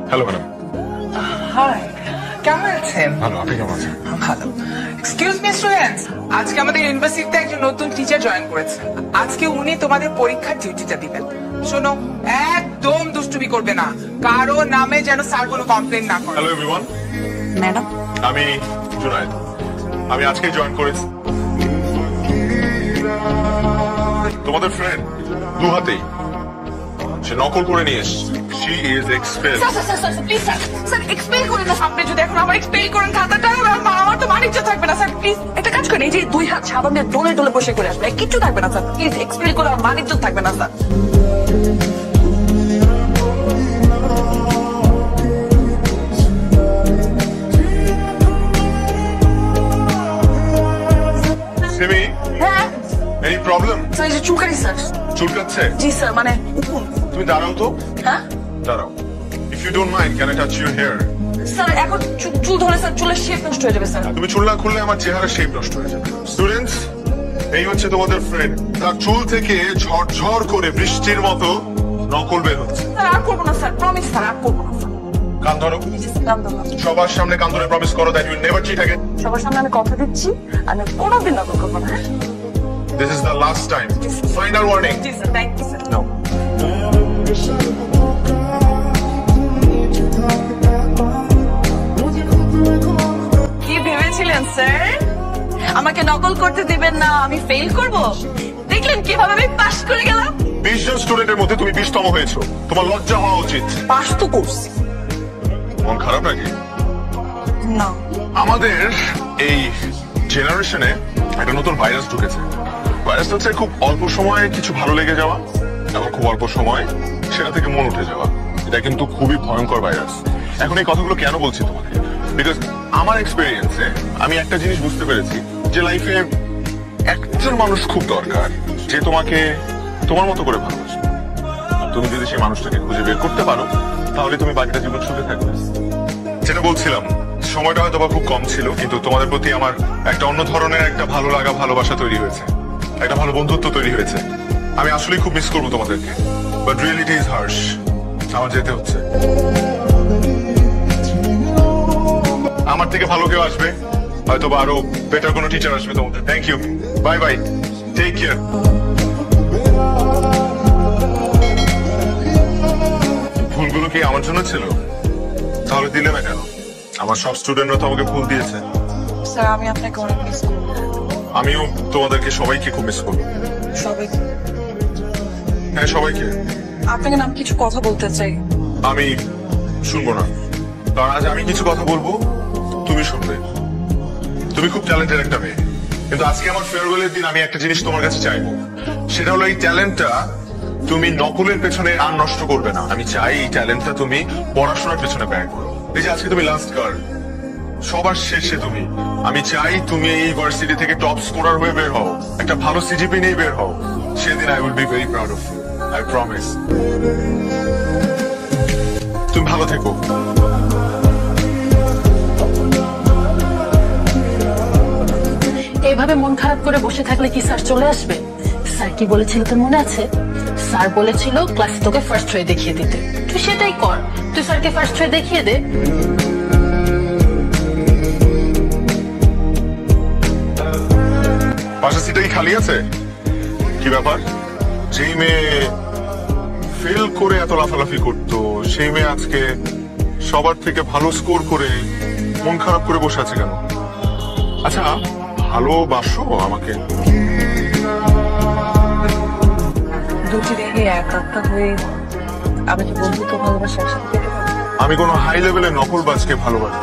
Hello madam. High, কেমন আছেন? ভালো, আপনি কেমন আছেন? ভালো। এক্সকিউজ মি স্টুডেন্টস, আজকে আমাদের ইউনিভার্সিটিতে একজন নতুন টিচার জয়েন করেছে। আজকে উনি তোমাদের পরীক্ষার ডিউটিটা দিবেন। শোনো, একদম দুষ্টুমি করবে না, কারো নামে যেন স্যার কোনো কমপ্লেন না করে। হ্যালো এভরিওয়ান, ম্যাডাম আমি জুনায়েদ। আমি আজকে জয়েন করেছি। তোমাদের ফ্রেন্ড দু হাতেই সে নকল করে নিয়ে এসেছে। She is expel. Sir please sir expel করেন না। আপনি যদি এখন আমার এক্সপেল করেন খাতাটা, আমার তো মানিজ্য থাকবে না। স্যার প্লিজ একটা কাজ করেন, এই যে 2 হাত সাবান দিয়ে ডলে ডলে বসে করে আসবে, কিচ্ছু থাকবে না স্যার। প্লিজ এক্সপেল করে আমার মানিজ্য থাকবে না স্যার। সিমি, হ্যাঁ এনি প্রবলেম? স্যার এই যে চুলকানি স্যার। চুলকাচ্ছে? জি স্যার, মানে উকুন। তুমি দাঁড়াও তো। হ্যাঁ দাঁড়াও। If you don't mind, can I touch your hair? Sir এখন চুল ধরে স্যার, চুলের শেপ নষ্ট হয়ে যাবে স্যার। তুমি চুল না খুললে আমার চেহারা শেপ নষ্ট হয়ে যাবে। স্টুডেন্টস, এই হচ্ছে তোমাদের ফ্রেন্ড। তার চুল থেকে ঝরঝর করে বৃষ্টির মতো নকল বের হচ্ছে। স্যার আর করবো না স্যার, প্রমিস স্যার আর করবো না স্যার। কান ধরো। নাম ধরলাম। সবার সামনে কান ধরে প্রমিস করো that you will never cheat again. সবার সামনে আমি কথা দিচ্ছি, আমি কোনোদিন নকল করবো না। This is the last time. Final warning. Ji sir, thank you sir. No. কি ভেবেছিলেন স্যার? আমাকে নকল করতে দিবেন না, আমি ফেল করব? দেখলেন কিভাবে আমি পাস করে গেলাম। 20 জন স্টুডেন্টের মধ্যে তুমি 20তম হয়েছো। তোমার লজ্জা হওয়া উচিত। পাস তো করছি। মন খারাপ নাকি? না। আমাদের এই জেনারেশনে একটা নতুন ভাইরাস ঢুকেছে। ভাইরাসটা হচ্ছে খুব অল্প সময়ে কিছু ভালো লেগে যাওয়া এবং খুব অল্প সময় সেটা থেকে মন উঠে যাওয়া। এটা কিন্তু খুবই ভয়ঙ্কর ভাইরাস। এখন এই কথাগুলো কেন বলছি তোমাকে? বিকজ আমার এক্সপেরিয়েন্সে আমি একটা জিনিস বুঝতে পেরেছি যে লাইফে একজন মানুষ খুব দরকার যে তোমাকে তোমার মতো করে ভালোবাসে। তুমি যদি সেই মানুষটাকে খুঁজে বের করতে পারো তাহলে তুমি বাকিটা জীবন সুখে থাকবে। যেটা বলছিলাম, সময়টা হয়তো বা খুব কম ছিল, কিন্তু তোমাদের প্রতি আমার একটা অন্য ধরনের একটা ভালো লাগা, ভালোবাসা তৈরি হয়েছে, একটা ভালো বন্ধুত্ব তৈরি হয়েছে। আমি আসলেই খুব মিস করবো তোমাদেরকে, বাট রিয়েলিটি ইজ হার্শ। আমার যেতে হচ্ছে। আমার থেকে ভালো কেউ আসবে, হয়তো বা আরো বেটার কোনো টিচার আসবে তোমাদের। Thank you, bye bye, take care. ভুলগুলো কি আমার জন্য ছিল? তাহলে দিলে না কেন? আমার সব স্টুডেন্টরা তো আমাকে ভুল দিয়েছে। স্যার আমি আপনাকে অনেক মিস করি। আমিও তোমাদেরকে সবাইকে খুব মিস করবো। সবাই? হ্যাঁ সবাইকে। আপনাকে নাম কিছু কথা বলতে চাই। আমি শুনবো না, কারণ আজ আমি কিছু কথা বলবো, তুমি শুনবে। তুমি খুব ট্যালেন্টেড একটা মেয়ে, কিন্তু আজকে আমার ফেয়ারওয়েলের দিন আমি একটা জিনিস তোমার কাছে চাইবো। সেটা হলো এই ট্যালেন্টটা তুমি নকলের পেছনে আর নষ্ট করবে না। আমি চাই এই ট্যালেন্টটা তুমি পড়াশোনার পেছনে ব্যয় করো। এই যে আজকে তুমি লাস্ট গার্ল, সবার শেষে তুমি, আমি চাই তুমি এই ইউনিভার্সিটি থেকে টপ স্কোরার হয়ে বের হও, একটা ভালো সিজিপি নিয়ে বের হও। সেদিন I will be very proud of you, I promise. তুমি ভালো থেকো। এইভাবে মন খারাপ করে বসে থাকলে কি স্যার চলে আসবে? স্যার কি বলেছিল তোর মনে আছে? স্যার বলেছিল ক্লাসে তোকে ফার্স্ট হয়ে দেখিয়ে দিতে। তুই সেটাই কর, তুই স্যারকে ফার্স্ট হয়ে দেখিয়ে দে। পাশের সিটটা কি খালি আছে? কি ব্যাপার? যেই মেয়ে ফেল করে এত লাফালাফি করতো সেই মেয়ে আজকে সবার থেকে ভালো স্কোর করে মন খারাপ করে বসে আছে কেন? আচ্ছা, ভালোবাসো আমাকে? দুটি দেখে এক একটা হয়ে আমি কি বন্ধুকে ভালোবাসা একসাথে পেতে পারি? আমি কোনো হাই লেভেলের নকলবাজকে ভালোবাসি।